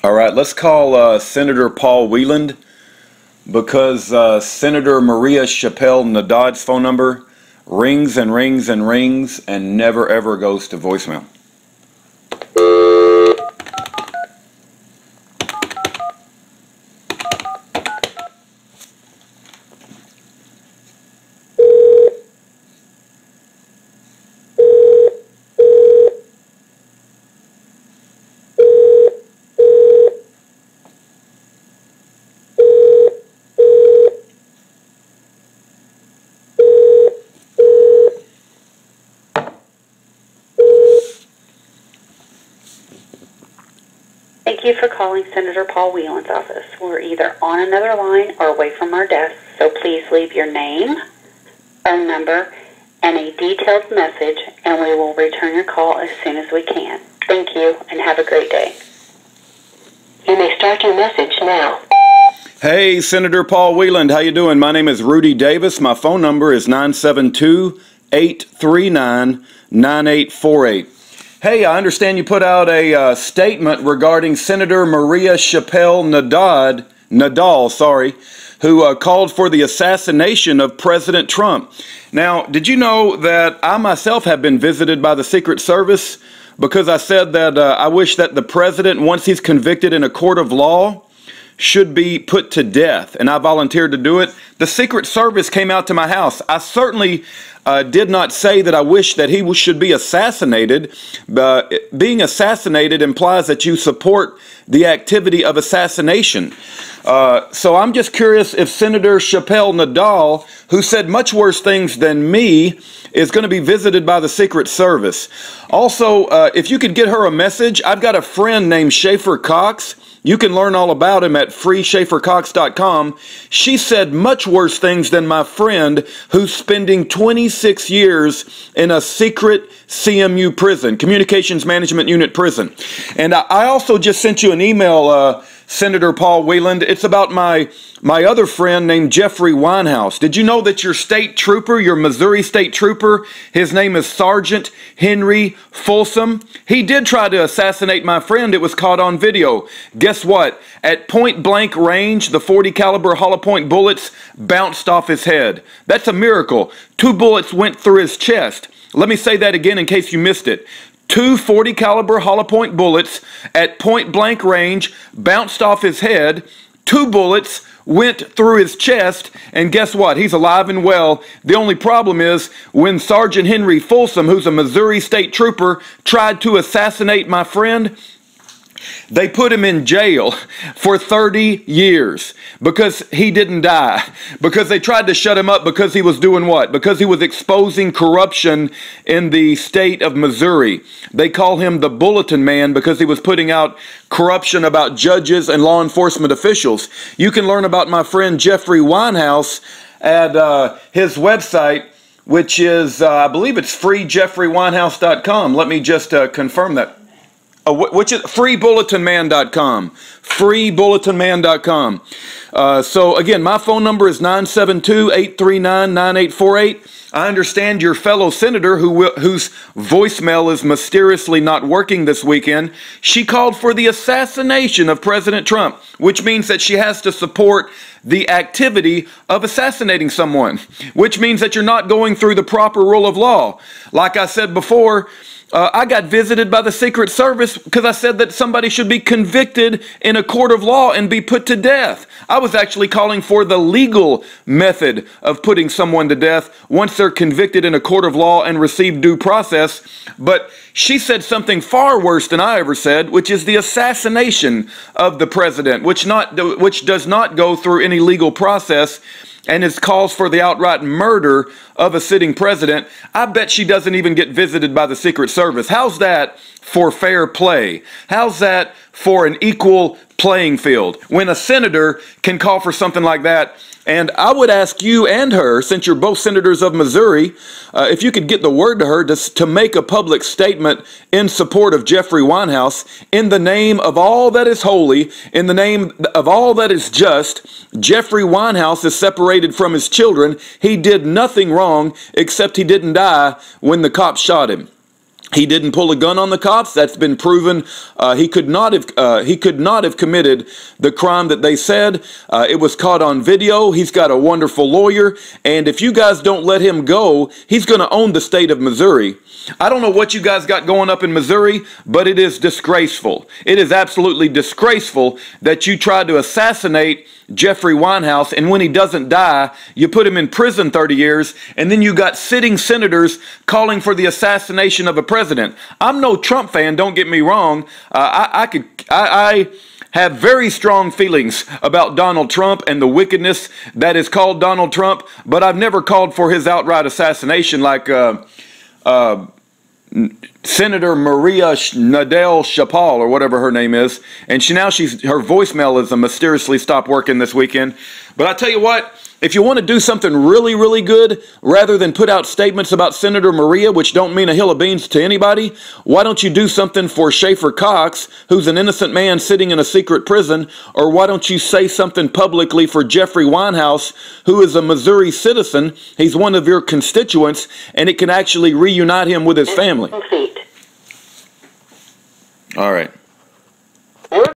All right, let's call Senator Paul Wieland because Senator Maria Chappelle-Nadal's phone number rings and rings and rings and never ever goes to voicemail. Thank you for calling Senator Paul Wieland's office. We're either on another line or away from our desk, so please leave your name, phone number, and a detailed message, and we will return your call as soon as we can. Thank you, and have a great day. You may start your message now. Hey, Senator Paul Wieland, how you doing? My name is Rudy Davis. My phone number is 972-839-9848. Hey, I understand you put out a statement regarding Senator Maria Chappelle-Nadal, who called for the assassination of President Trump. Now, did you know that I myself have been visited by the Secret Service because I said that I wish that the president, once he's convicted in a court of law, should be put to death, and I volunteered to do it. The Secret Service came out to my house. I certainly did not say that I wish that he should be assassinated. Being assassinated implies that you support the activity of assassination. So I'm just curious if Senator Chappelle-Nadal, who said much worse things than me, is going to be visited by the Secret Service. Also, if you could get her a message, I've got a friend named Schaeffer Cox. You can learn all about him at freeschaeffercox.com. She said much worse things than my friend who's spending 26 years in a secret CMU prison, Communications Management Unit prison. And I also just sent you an email, Senator Paul Wieland. It's about my other friend named Jeffrey Winehouse. Did you know that your state trooper, your Missouri state trooper, his name is Sergeant Henry Folsom? He did try to assassinate my friend. It was caught on video. Guess what? At point blank range, the .40 caliber hollow point bullets bounced off his head. That's a miracle. 2 bullets went through his chest. Let me say that again in case you missed it. 2 .40 caliber hollow point bullets at point blank range bounced off his head. 2 bullets went through his chest, and guess what? He's alive and well. The only problem is when Sergeant Henry Folsom, who's a Missouri state trooper, tried to assassinate my friend, they put him in jail for 30 years because he didn't die. Because they tried to shut him up because he was doing what? Because he was exposing corruption in the state of Missouri. They call him the Bulletin Man because he was putting out corruption about judges and law enforcement officials. You can learn about my friend Jeffrey Winehouse at his website, which is, I believe it's freejeffreywinehouse.com. Let me just confirm that. Which is freebulletinman.com. Freebulletinman.com. So again, my phone number is 972-839-9848. I understand your fellow senator whose voicemail is mysteriously not working this weekend. She called for the assassination of President Trump, which means that she has to support the activity of assassinating someone, which means that you're not going through the proper rule of law. Like I said before, I got visited by the Secret Service because I said that somebody should be convicted in a court of law and be put to death. I was actually calling for the legal method of putting someone to death once they're convicted in a court of law and receive due process. But she said something far worse than I ever said, which is the assassination of the president, which does not go through any legal process and is calls for the outright murder of a sitting president. I bet she doesn't even get visited by the Secret Service. How's that for fair play? How's that for an equal playing field when a senator can call for something like that? And I would ask you and her, since you're both senators of Missouri, if you could get the word to her to make a public statement in support of Jeffrey Winehouse in the name of all that is holy, in the name of all that is just. Jeffrey Winehouse is separated from his children. He did nothing wrong except he didn't die when the cops shot him. He didn't pull a gun on the cops. That's been proven. He could not have committed the crime that they said. It was caught on video. He's got a wonderful lawyer, and if you guys don't let him go, he's going to own the state of Missouri. I don't know what you guys got going up in Missouri, but it is disgraceful. It is absolutely disgraceful that you tried to assassinate Jeffrey Winehouse, and when he doesn't die, you put him in prison 30 years, and then you got sitting senators calling for the assassination of a president. I'm no Trump fan, don't get me wrong. I have very strong feelings about Donald Trump and the wickedness that is called Donald Trump, but I've never called for his outright assassination like Senator Maria Chappelle-Nadal, or whatever her name is, and her voicemail is mysteriously stopped working this weekend. But I tell you what, if you want to do something really, really good, rather than put out statements about Senator Maria, which don't mean a hill of beans to anybody, why don't you do something for Schaeffer Cox, who's an innocent man sitting in a secret prison, or why don't you say something publicly for Jeffrey Winehouse, who is a Missouri citizen? He's one of your constituents, and it can actually reunite him with his family. All right.